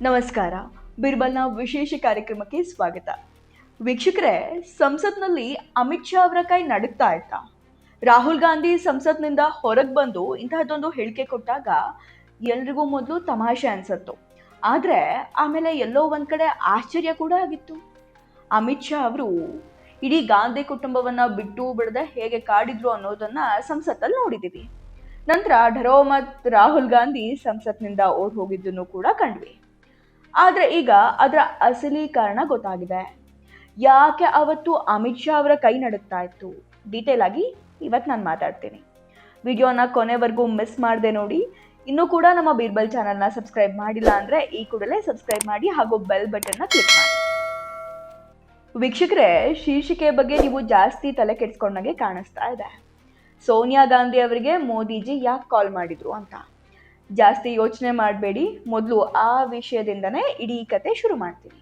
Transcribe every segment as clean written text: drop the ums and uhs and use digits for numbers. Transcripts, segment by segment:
ನಮಸ್ಕಾರ. ಬಿರ್ಬಲ್ನ ವಿಶೇಷ ಕಾರ್ಯಕ್ರಮಕ್ಕೆ ಸ್ವಾಗತ. ವೀಕ್ಷಕರೇ, ಸಂಸತ್ನಲ್ಲಿ ಅಮಿತ್ ಶಾ ಅವರ ಕೈ ನಡುಗ್ತಾ ಇತ್ತ. ರಾಹುಲ್ ಗಾಂಧಿ ಸಂಸತ್ನಿಂದ ಹೊರಗೆ ಬಂದು ಇಂತಹದ್ದೊಂದು ಹೇಳಿಕೆ ಕೊಟ್ಟಾಗ ಎಲ್ರಿಗೂ ಮೊದಲು ತಮಾಷೆ ಅನ್ಸತ್ತು. ಆದ್ರೆ ಆಮೇಲೆ ಎಲ್ಲೋ ಒಂದ್ ಕಡೆ ಆಶ್ಚರ್ಯ ಕೂಡ ಆಗಿತ್ತು. ಅಮಿತ್ ಶಾ ಅವರು ಇಡೀ ಗಾಂಧಿ ಕುಟುಂಬವನ್ನ ಬಿಟ್ಟು ಬಿಡದೆ ಹೇಗೆ ಕಾಡಿದ್ರು ಅನ್ನೋದನ್ನ ಸಂಸತ್ತಲ್ಲಿ ನೋಡಿದೀವಿ. ನಂತರ ಢರೋಮತ್ ರಾಹುಲ್ ಗಾಂಧಿ ಸಂಸತ್ನಿಂದ ಓಡ್ ಹೋಗಿದ್ದನ್ನು ಕೂಡ ಕಂಡ್ವಿ. ಆದ್ರೆ ಈಗ ಅದರ ಅಸಲಿ ಕಾರಣ ಗೊತ್ತಾಗಿದೆ. ಯಾಕೆ ಅವತ್ತು ಅಮಿತ್ ಶಾ ಅವರ ಕೈ ನಡುಗ್ತಾ ಇತ್ತು, ಡೀಟೇಲ್ ಆಗಿ ಇವತ್ತು ನಾನು ಮಾತಾಡ್ತೀನಿ. ವಿಡಿಯೋನ ಕೊನೆವರೆಗೂ ಮಿಸ್ ಮಾಡದೆ ನೋಡಿ. ಇನ್ನೂ ಕೂಡ ನಮ್ಮ ಬೀರ್ಬಲ್ ಚಾನಲ್ನ ಸಬ್ಸ್ಕ್ರೈಬ್ ಮಾಡಿಲ್ಲ ಅಂದ್ರೆ ಈ ಕೂಡಲೇ ಸಬ್ಸ್ಕ್ರೈಬ್ ಮಾಡಿ ಹಾಗೂ ಬೆಲ್ ಬಟನ್ನ ಕ್ಲಿಕ್ ಮಾಡಿ. ವೀಕ್ಷಕರೇ, ಶೀರ್ಷಿಕೆ ಬಗ್ಗೆ ನೀವು ಜಾಸ್ತಿ ತಲೆ ಕೆಡಿಸ್ಕೊಂಡಾಗೆ ಕಾಣಿಸ್ತಾ ಇದೆ. ಸೋನಿಯಾ ಗಾಂಧಿ ಅವರಿಗೆ ಮೋದಿಜಿ ಯಾಕೆ ಕಾಲ್ ಮಾಡಿದ್ರು ಅಂತ. ಜಾಸ್ತಿ ಯೋಚನೆ ಮಾಡಬೇಡಿ, ಮೊದಲು ಆ ವಿಷಯದಿಂದನೇ ಇಡೀ ಕತೆ ಶುರು ಮಾಡ್ತೀನಿ.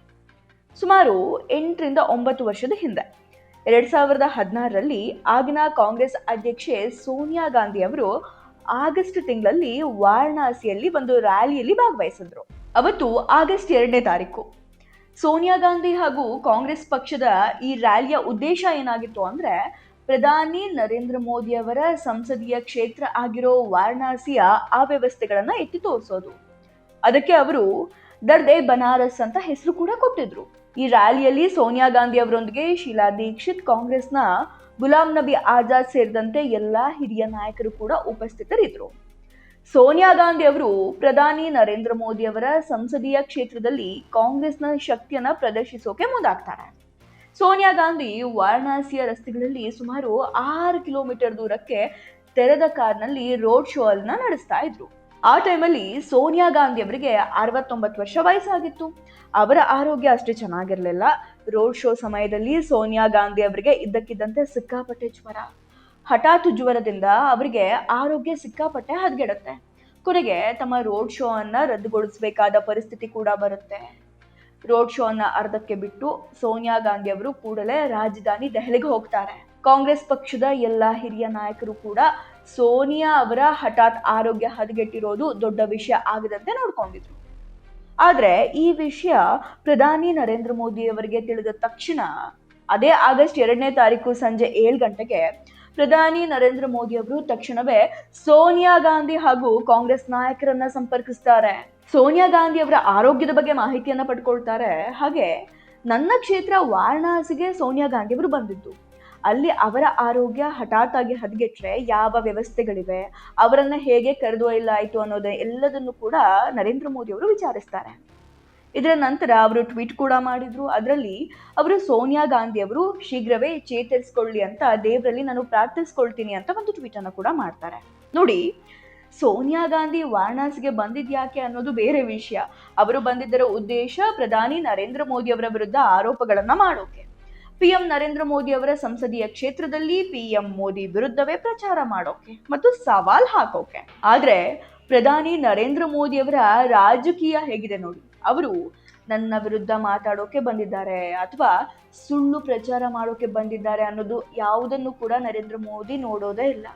ಸುಮಾರು 8 ರಿಂದ 9 ವರ್ಷದ ಹಿಂದೆ 2016ರಲ್ಲಿ ಆಗಿನ ಕಾಂಗ್ರೆಸ್ ಅಧ್ಯಕ್ಷೆ ಸೋನಿಯಾ ಗಾಂಧಿ ಅವರು ಆಗಸ್ಟ್ ತಿಂಗಳಲ್ಲಿ ವಾರಣಾಸಿಯಲ್ಲಿ ಒಂದು ರ್ಯಾಲಿಯಲ್ಲಿ ಭಾಗವಹಿಸಿದ್ರು. ಅವತ್ತು ಆಗಸ್ಟ್ 2ನೇ ತಾರೀಕು. ಸೋನಿಯಾ ಗಾಂಧಿ ಹಾಗೂ ಕಾಂಗ್ರೆಸ್ ಪಕ್ಷದ ಈ ರ್ಯಾಲಿಯ ಉದ್ದೇಶ ಏನಾಗಿತ್ತು ಅಂದ್ರೆ, ಪ್ರಧಾನಿ ನರೇಂದ್ರ ಮೋದಿ ಅವರ ಸಂಸದೀಯ ಕ್ಷೇತ್ರ ಆಗಿರೋ ವಾರಣಾಸಿಯ ಅವ್ಯವಸ್ಥೆಗಳನ್ನ ಎತ್ತಿ ತೋರಿಸೋದು. ಅದಕ್ಕೆ ಅವರು ದರ್ದೆ ಬನಾರಸ್ ಅಂತ ಹೆಸರು ಕೂಡ ಕೊಟ್ಟಿದ್ರು. ಈ ರ್ಯಾಲಿಯಲ್ಲಿ ಸೋನಿಯಾ ಗಾಂಧಿ ಅವರೊಂದಿಗೆ ಶೀಲಾ ದೀಕ್ಷಿತ್, ಕಾಂಗ್ರೆಸ್ನ ಗುಲಾಂ ನಬಿ ಆಜಾದ್ ಸೇರಿದಂತೆ ಎಲ್ಲಾ ಹಿರಿಯ ನಾಯಕರು ಕೂಡ ಉಪಸ್ಥಿತರಿದ್ರು. ಸೋನಿಯಾ ಗಾಂಧಿ ಅವರು ಪ್ರಧಾನಿ ನರೇಂದ್ರ ಮೋದಿ ಅವರ ಸಂಸದೀಯ ಕ್ಷೇತ್ರದಲ್ಲಿ ಕಾಂಗ್ರೆಸ್ನ ಶಕ್ತಿಯನ್ನ ಪ್ರದರ್ಶಿಸೋಕೆ ಮುಂದಾಗ್ತಾರೆ. ಸೋನಿಯಾ ಗಾಂಧಿ ವಾರಣಾಸಿಯ ರಸ್ತೆಗಳಲ್ಲಿ ಸುಮಾರು 6 ಕಿಲೋಮೀಟರ್ ದೂರಕ್ಕೆ ತೆರೆದ ಕಾರ್ನಲ್ಲಿ ರೋಡ್ ಶೋ ಅನ್ನ ನಡೆಸ್ತಾ ಇದ್ರು. ಆ ಟೈಮಲ್ಲಿ ಸೋನಿಯಾ ಗಾಂಧಿ ಅವರಿಗೆ 69 ವರ್ಷ ವಯಸ್ಸಾಗಿತ್ತು. ಅವರ ಆರೋಗ್ಯ ಅಷ್ಟೇ ಚೆನ್ನಾಗಿರ್ಲಿಲ್ಲ. ರೋಡ್ ಶೋ ಸಮಯದಲ್ಲಿ ಸೋನಿಯಾ ಗಾಂಧಿ ಅವರಿಗೆ ಇದ್ದಕ್ಕಿದ್ದಂತೆ ಸಿಕ್ಕಾಪಟ್ಟೆ ಜ್ವರ. ಹಠಾತ್ ಜ್ವರದಿಂದ ಅವರಿಗೆ ಆರೋಗ್ಯ ಸಿಕ್ಕಾಪಟ್ಟೆ ಹದಗೆಡುತ್ತೆ. ಕೊನೆಗೆ ತಮ್ಮ ರೋಡ್ ಶೋ ಅನ್ನ ರದ್ದುಗೊಳಿಸಬೇಕಾದ ಪರಿಸ್ಥಿತಿ ಕೂಡ ಬರುತ್ತೆ. ರೋಡ್ ಶೋ ಅನ್ನ ಅರ್ಧಕ್ಕೆ ಬಿಟ್ಟು ಸೋನಿಯಾ ಗಾಂಧಿ ಅವರು ಕೂಡಲೇ ರಾಜಧಾನಿ ದೆಹಲಿಗೆ ಹೋಗ್ತಾರೆ. ಕಾಂಗ್ರೆಸ್ ಪಕ್ಷದ ಎಲ್ಲಾ ಹಿರಿಯ ನಾಯಕರು ಕೂಡ ಸೋನಿಯಾ ಅವರ ಹಠಾತ್ ಆರೋಗ್ಯ ಹದಗೆಟ್ಟಿರೋದು ದೊಡ್ಡ ವಿಷಯ ಆಗದಂತೆ ನೋಡ್ಕೊಂಡಿದ್ರು. ಆದ್ರೆ ಈ ವಿಷಯ ಪ್ರಧಾನಿ ನರೇಂದ್ರ ಮೋದಿ ಅವರಿಗೆ ತಿಳಿದ ತಕ್ಷಣ, ಅದೇ ಆಗಸ್ಟ್ 2ನೇ ತಾರೀಕು ಸಂಜೆ 7 ಗಂಟೆಗೆ ಪ್ರಧಾನಿ ನರೇಂದ್ರ ಮೋದಿ ಅವರು ತಕ್ಷಣವೇ ಸೋನಿಯಾ ಗಾಂಧಿ ಹಾಗೂ ಕಾಂಗ್ರೆಸ್ ನಾಯಕರನ್ನ ಸಂಪರ್ಕಿಸ್ತಾರೆ. ಸೋನಿಯಾ ಗಾಂಧಿ ಅವರ ಆರೋಗ್ಯದ ಬಗ್ಗೆ ಮಾಹಿತಿಯನ್ನ ಪಡ್ಕೊಳ್ತಾರೆ. ಹಾಗೆ ನನ್ನ ಕ್ಷೇತ್ರ ವಾರಣಾಸಿಗೆ ಸೋನಿಯಾ ಗಾಂಧಿ ಅವರು ಬಂದಿದ್ದು, ಅಲ್ಲಿ ಅವರ ಆರೋಗ್ಯ ಹಠಾತ್ ಆಗಿ ಹದಗೆಟ್ರೆ ಯಾವ ವ್ಯವಸ್ಥೆಗಳಿವೆ, ಅವರನ್ನ ಹೇಗೆ ಕರೆದೊಯ್ಯಲಾಯಿತು ಅನ್ನೋದೇ ಎಲ್ಲದನ್ನು ಕೂಡ ನರೇಂದ್ರ ಮೋದಿ ಅವರು ವಿಚಾರಿಸ್ತಾರೆ. ಇದರ ನಂತರ ಅವರು ಟ್ವೀಟ್ ಕೂಡ ಮಾಡಿದ್ರು. ಅದರಲ್ಲಿ ಅವರು ಸೋನಿಯಾ ಗಾಂಧಿ ಅವರು ಶೀಘ್ರವೇ ಚೇತರಿಸಿಕೊಳ್ಳಿ ಅಂತ ದೇವರಲ್ಲಿ ನಾನು ಪ್ರಾರ್ಥಿಸ್ಕೊಳ್ತೀನಿ ಅಂತ ಒಂದು ಟ್ವೀಟ್ ಅನ್ನು ಕೂಡ ಮಾಡ್ತಾರೆ. ನೋಡಿ, ಸೋನಿಯಾ ಗಾಂಧಿ ವಾರಣಾಸಿಗೆ ಬಂದಿದ್ಯಾಕೆ ಅನ್ನೋದು ಬೇರೆ ವಿಷಯ. ಅವರು ಬಂದಿದ್ದರ ಉದ್ದೇಶ ಪ್ರಧಾನಿ ನರೇಂದ್ರ ಮೋದಿ ಅವರ ವಿರುದ್ಧ ಆರೋಪಗಳನ್ನ ಮಾಡೋಕೆ, ಪಿಎಂ ನರೇಂದ್ರ ಮೋದಿ ಅವರ ಸಂಸದೀಯ ಕ್ಷೇತ್ರದಲ್ಲಿ ಪಿಎಂ ಮೋದಿ ವಿರುದ್ಧವೇ ಪ್ರಚಾರ ಮಾಡೋಕೆ ಮತ್ತು ಸವಾಲ್ ಹಾಕೋಕೆ. ಆದ್ರೆ ಪ್ರಧಾನಿ ನರೇಂದ್ರ ಮೋದಿ ಅವರ ರಾಜಕೀಯ ಹೇಗಿದೆ ನೋಡಿ. ಅವರು ನನ್ನ ವಿರುದ್ಧ ಮಾತಾಡೋಕೆ ಬಂದಿದ್ದಾರೆ ಅಥವಾ ಸುಳ್ಳು ಪ್ರಚಾರ ಮಾಡೋಕೆ ಬಂದಿದ್ದಾರೆ ಅನ್ನೋದು ಯಾವುದನ್ನು ಕೂಡ ನರೇಂದ್ರ ಮೋದಿ ನೋಡೋದೇ ಇಲ್ಲ.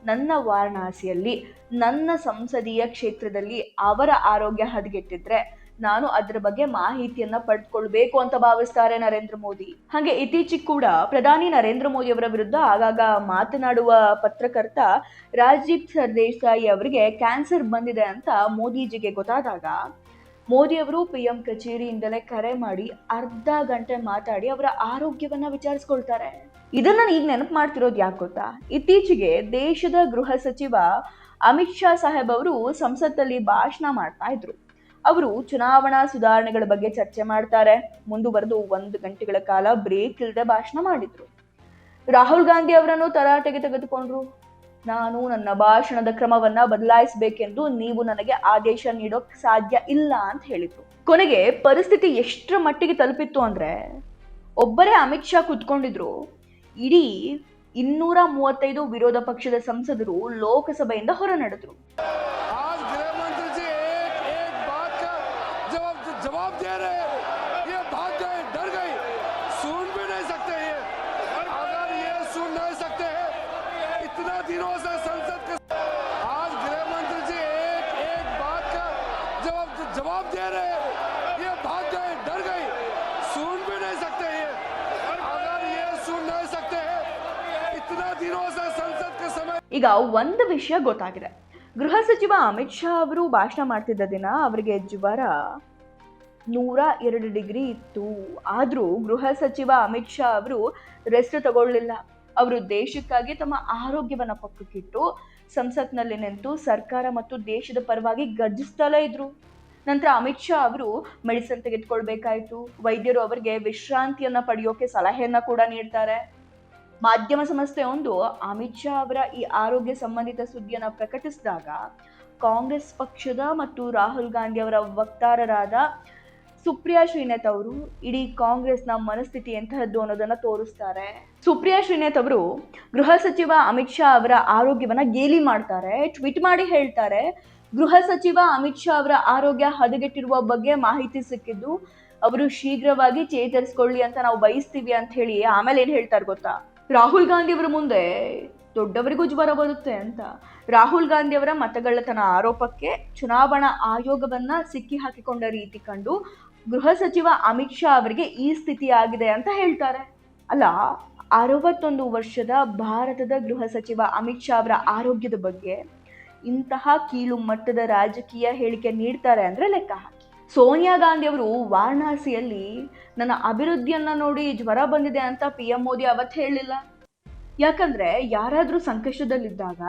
ನನ್ನ ವಾರಣಾಸಿಯಲ್ಲಿ, ನನ್ನ ಸಂಸದೀಯ ಕ್ಷೇತ್ರದಲ್ಲಿ ಅವರ ಆರೋಗ್ಯ ಹದಗೆಟ್ಟಿದ್ರೆ ನಾನು ಅದರ ಬಗ್ಗೆ ಮಾಹಿತಿಯನ್ನ ಪಡೆದುಕೊಳ್ಬೇಕು ಅಂತ ಭಾವಿಸ್ತಾರೆ ನರೇಂದ್ರ ಮೋದಿ. ಹಾಗೆ ಇತ್ತೀಚೆಗೆ ಕೂಡ ಪ್ರಧಾನಿ ನರೇಂದ್ರ ಮೋದಿ ಅವರ ವಿರುದ್ಧ ಆಗಾಗ ಮಾತನಾಡುವ ಪತ್ರಕರ್ತ ರಾಜೀವ್ ಸರ್ದೇಸಾಯಿ ಅವರಿಗೆ ಕ್ಯಾನ್ಸರ್ ಬಂದಿದೆ ಅಂತ ಮೋದಿಜಿಗೆ ಗೊತ್ತಾದಾಗ ಮೋದಿ ಅವರು ಪಿಎಂ ಕಚೇರಿಯಿಂದಲೇ ಕರೆ ಮಾಡಿ ಅರ್ಧ ಗಂಟೆ ಮಾತಾಡಿ ಅವರ ಆರೋಗ್ಯವನ್ನ ವಿಚಾರಿಸ್ಕೊಳ್ತಾರೆ. ಇದನ್ನ ಈಗ ನೆನಪು ಮಾಡ್ತಿರೋದು ಯಾಕೆ ಗೊತ್ತಾ? ಇತ್ತೀಚೆಗೆ ದೇಶದ ಗೃಹ ಸಚಿವ ಅಮಿತ್ ಶಾ ಸಾಹೇಬ್ ಅವರು ಸಂಸತ್ತಲ್ಲಿ ಭಾಷಣ ಮಾಡ್ತಾ ಇದ್ರು. ಅವರು ಚುನಾವಣಾ ಸುಧಾರಣೆಗಳ ಬಗ್ಗೆ ಚರ್ಚೆ ಮಾಡ್ತಾರೆ. ಮುಂದುವರೆದು 1 ಗಂಟೆಗಳ ಕಾಲ ಬ್ರೇಕ್ ಇಲ್ಲದೆ ಭಾಷಣ ಮಾಡಿದ್ರು. ರಾಹುಲ್ ಗಾಂಧಿ ಅವರನ್ನು ತರಾಟೆಗೆ ತೆಗೆದುಕೊಂಡ್ರು. ನಾನು ನನ್ನ ಭಾಷಣದ ಕ್ರಮವನ್ನ ಬದಲಾಯಿಸಬೇಕೆಂದು ನೀವು ನನಗೆ ಆದೇಶ ನೀಡೋಕ್ ಸಾಧ್ಯ ಇಲ್ಲ ಅಂತ ಹೇಳಿದ್ರು. ಕೊನೆಗೆ ಪರಿಸ್ಥಿತಿ ಎಷ್ಟರ ಮಟ್ಟಿಗೆ ತಲುಪಿತ್ತು ಅಂದ್ರೆ, ಒಬ್ಬರೇ ಅಮಿತ್ ಶಾ ಕೂತ್ಕೊಂಡಿದ್ರು, ಇಡೀ 235 ವಿರೋಧ ಪಕ್ಷದ ಸಂಸದರು ಲೋಕಸಭೆಯಿಂದ ಹೊರ ನಡೆದ್ರು. दिनों से संसद के ಈಗ ಒಂದು ವಿಷಯ ಗೊತ್ತಾಗಿದೆ. ಗೃಹ ಸಚಿವ ಅಮಿತ್ ಶಾ ಅವರು ಭಾಷಣ ಮಾಡ್ತಿದ್ದ ದಿನ ಅವರಿಗೆ ಜ್ವರ 102 ಡಿಗ್ರಿ ಇತ್ತು. ಆದ್ರೂ ಗೃಹ ಸಚಿವ ಅಮಿತ್ ಶಾ ಅವರು ರೆಸ್ಟ್ ತಗೊಳ್ಳಿಲ್ಲ. ಅವರು ದೇಶಕ್ಕಾಗಿ ತಮ್ಮ ಆರೋಗ್ಯವನ್ನ ಪಕ್ಕಕ್ಕಿಟ್ಟು ಸಂಸತ್ನಲ್ಲಿ ನಿಂತು ಸರ್ಕಾರ ಮತ್ತು ದೇಶದ ಪರವಾಗಿ ಗರ್ಜಿಸ್ತಲೇ ಇದ್ರು. ನಂತರ ಅಮಿತ್ ಶಾ ಅವರು ಮೆಡಿಸಿನ್ ತೆಗೆದುಕೊಳ್ಬೇಕಾಯ್ತು. ವೈದ್ಯರು ಅವರಿಗೆ ವಿಶ್ರಾಂತಿಯನ್ನ ಪಡೆಯೋಕೆ ಸಲಹೆಯನ್ನ ಕೂಡ ನೀಡ್ತಾರೆ. ಮಾಧ್ಯಮ ಸಂಸ್ಥೆಯೊಂದು ಅಮಿತ್ ಶಾ ಅವರ ಈ ಆರೋಗ್ಯ ಸಂಬಂಧಿತ ಸುದ್ದಿಯನ್ನ ಪ್ರಕಟಿಸಿದಾಗ ಕಾಂಗ್ರೆಸ್ ಪಕ್ಷದ ಮತ್ತು ರಾಹುಲ್ ಗಾಂಧಿ ಅವರ ವಕ್ತಾರರಾದ ಸುಪ್ರಿಯಾ ಶ್ರೀನಾಥ್ ಅವರು ಇಡೀ ಕಾಂಗ್ರೆಸ್ನ ಮನಸ್ಥಿತಿ ಎಂತಹದ್ದು ಅನ್ನೋದನ್ನ ತೋರಿಸ್ತಾರೆ. ಸುಪ್ರಿಯಾ ಶ್ರೀನಾಥ್ ಅವರು ಗೃಹ ಸಚಿವ ಅಮಿತ್ ಶಾ ಅವರ ಆರೋಗ್ಯವನ್ನ ಗೇಲಿ ಮಾಡ್ತಾರೆ. ಟ್ವೀಟ್ ಮಾಡಿ ಹೇಳ್ತಾರೆ, ಗೃಹ ಸಚಿವ ಅಮಿತ್ ಶಾ ಅವರ ಆರೋಗ್ಯ ಹದಗೆಟ್ಟಿರುವ ಬಗ್ಗೆ ಮಾಹಿತಿ ಸಿಕ್ಕಿದ್ದು ಅವರು ಶೀಘ್ರವಾಗಿ ಚೇತರಿಸಿಕೊಳ್ಳಿ ಅಂತ ನಾವು ಬಯಸ್ತೀವಿ ಅಂತ ಹೇಳಿ ಆಮೇಲೆ ಏನ್ ಹೇಳ್ತಾರೆ ಗೊತ್ತಾ, ರಾಹುಲ್ ಗಾಂಧಿ ಅವರ ಮುಂದೆ ದೊಡ್ಡವರಿಗೂ ಜ್ವರ ಬರುತ್ತೆ ಅಂತ. ರಾಹುಲ್ ಗಾಂಧಿ ಅವರ ಮತಗಳ್ಳತನ ಆರೋಪಕ್ಕೆ ಚುನಾವಣಾ ಆಯೋಗವನ್ನ ಸಿಕ್ಕಿ ಹಾಕಿಕೊಂಡ ರೀತಿ ಕಂಡು ಗೃಹ ಸಚಿವ ಅಮಿತ್ ಶಾ ಅವರಿಗೆ ಈ ಸ್ಥಿತಿ ಆಗಿದೆ ಅಂತ ಹೇಳ್ತಾರೆ. ಅಲ್ಲ, 61 ವರ್ಷದ ಭಾರತದ ಗೃಹ ಸಚಿವ ಅಮಿತ್ ಶಾ ಅವರ ಆರೋಗ್ಯದ ಬಗ್ಗೆ ಇಂತಹ ಕೀಳು ಮಟ್ಟದ ರಾಜಕೀಯ ಹೇಳಿಕೆ ನೀಡ್ತಾರೆ ಅಂದ್ರೆ ಲೆಕ್ಕ ಹಾಕಿ. ಸೋನಿಯಾ ಗಾಂಧಿ ಅವರು ವಾರಣಾಸಿಯಲ್ಲಿ ನನ್ನ ಅಭಿವೃದ್ಧಿಯನ್ನ ನೋಡಿ ಜ್ವರ ಬಂದಿದೆ ಅಂತ PM ಮೋದಿ ಅವತ್ತು ಹೇಳಿಲ್ಲ. ಯಾಕಂದ್ರೆ ಯಾರಾದ್ರೂ ಸಂಕಷ್ಟದಲ್ಲಿದ್ದಾಗ,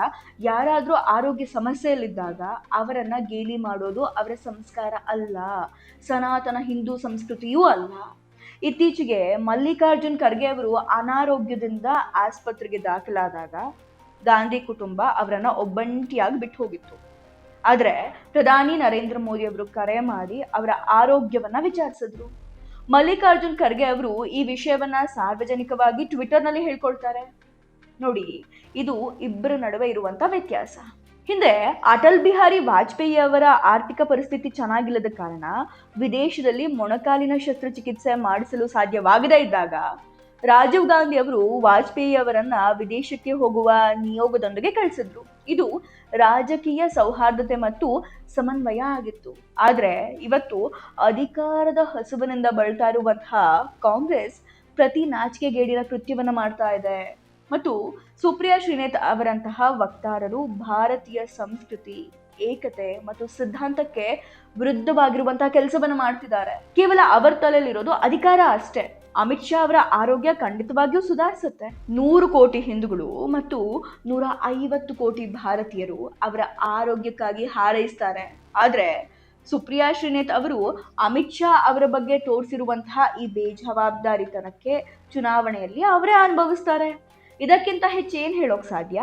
ಯಾರಾದ್ರೂ ಆರೋಗ್ಯ ಸಮಸ್ಯೆಯಲ್ಲಿದ್ದಾಗ ಅವರನ್ನ ಗೇಲಿ ಮಾಡೋದು ಅವರ ಸಂಸ್ಕಾರ ಅಲ್ಲ, ಸನಾತನ ಹಿಂದೂ ಸಂಸ್ಕೃತಿಯೂ ಅಲ್ಲ. ಇತ್ತೀಚೆಗೆ ಮಲ್ಲಿಕಾರ್ಜುನ್ ಖರ್ಗೆ ಅವರು ಅನಾರೋಗ್ಯದಿಂದ ಆಸ್ಪತ್ರೆಗೆ ದಾಖಲಾದಾಗ ಗಾಂಧಿ ಕುಟುಂಬ ಅವರನ್ನ ಒಬ್ಬಂಟಿಯಾಗಿ ಬಿಟ್ಟು ಹೋಗಿತ್ತು. ಆದ್ರೆ ಪ್ರಧಾನಿ ನರೇಂದ್ರ ಮೋದಿ ಅವರು ಕರೆ ಮಾಡಿ ಅವರ ಆರೋಗ್ಯವನ್ನ ವಿಚಾರಿಸಿದ್ರು. ಮಲ್ಲಿಕಾರ್ಜುನ್ ಖರ್ಗೆ ಅವರು ಈ ವಿಷಯವನ್ನ ಸಾರ್ವಜನಿಕವಾಗಿ ಟ್ವಿಟರ್ನಲ್ಲಿ ಹೇಳ್ಕೊಳ್ತಾರೆ. ನೋಡಿ, ಇದು ಇಬ್ಬರ ನಡುವೆ ಇರುವಂತ ವ್ಯತ್ಯಾಸ. ಹಿಂದೆ ಅಟಲ್ ಬಿಹಾರಿ ವಾಜಪೇಯಿ ಅವರ ಆರ್ಥಿಕ ಪರಿಸ್ಥಿತಿ ಚೆನ್ನಾಗಿಲ್ಲದ ಕಾರಣ ವಿದೇಶದಲ್ಲಿ ಮೊಣಕಾಲಿನ ಶಸ್ತ್ರಚಿಕಿತ್ಸೆ ಮಾಡಿಸಲು ಸಾಧ್ಯವಾಗದೇ ಇದ್ದಾಗ ರಾಜೀವ್ ಗಾಂಧಿ ಅವರು ವಾಜಪೇಯಿ ಅವರನ್ನ ವಿದೇಶಕ್ಕೆ ಹೋಗುವ ನಿಯೋಗದೊಂದಿಗೆ ಕಳಿಸಿದ್ರು. ಇದು ರಾಜಕೀಯ ಸೌಹಾರ್ದತೆ ಮತ್ತು ಸಮನ್ವಯ ಆಗಿತ್ತು. ಆದ್ರೆ ಇವತ್ತು ಅಧಿಕಾರದ ಹಸುವಿನಿಂದ ಬಳಲ್ತಾ ಇರುವಂತಹ ಕಾಂಗ್ರೆಸ್ ಪ್ರತಿ ನಾಚಿಕೆಗೇಡಿನ ಕೃತ್ಯವನ್ನ ಮಾಡ್ತಾ ಇದೆ. ಮತ್ತು ಸುಪ್ರಿಯಾ ಶ್ರೀನಾಥ್ ಅವರಂತಹ ವಕ್ತಾರರು ಭಾರತೀಯ ಸಂಸ್ಕೃತಿ, ಏಕತೆ ಮತ್ತು ಸಿದ್ಧಾಂತಕ್ಕೆ ವಿರುದ್ಧವಾಗಿರುವಂತಹ ಕೆಲಸವನ್ನು ಮಾಡ್ತಿದ್ದಾರೆ. ಕೇವಲ ಅವರ ತಲೆಯಲ್ಲಿರೋದು ಅಧಿಕಾರ ಅಷ್ಟೇ. ಅಮಿತ್ ಶಾ ಅವರ ಆರೋಗ್ಯ ಖಂಡಿತವಾಗಿಯೂ ಸುಧಾರಿಸುತ್ತೆ. 100 ಕೋಟಿ ಹಿಂದೂಗಳು ಮತ್ತು 150 ಕೋಟಿ ಭಾರತೀಯರು ಅವರ ಆರೋಗ್ಯಕ್ಕಾಗಿ ಹಾರೈಸ್ತಾರೆ. ಆದ್ರೆ ಸುಪ್ರಿಯಾ ಶ್ರೀನಾಥ್ ಅವರು ಅಮಿತ್ ಶಾ ಅವರ ಬಗ್ಗೆ ತೋರಿಸಿರುವಂತಹ ಈ ಬೇಜವಾಬ್ದಾರಿತನಕ್ಕೆ ಚುನಾವಣೆಯಲ್ಲಿ ಅವರೇ ಅನುಭವಿಸ್ತಾರೆ. ಇದಕ್ಕಿಂತ ಹೆಚ್ಚು ಏನ್ ಹೇಳೋಕ್ ಸಾಧ್ಯ?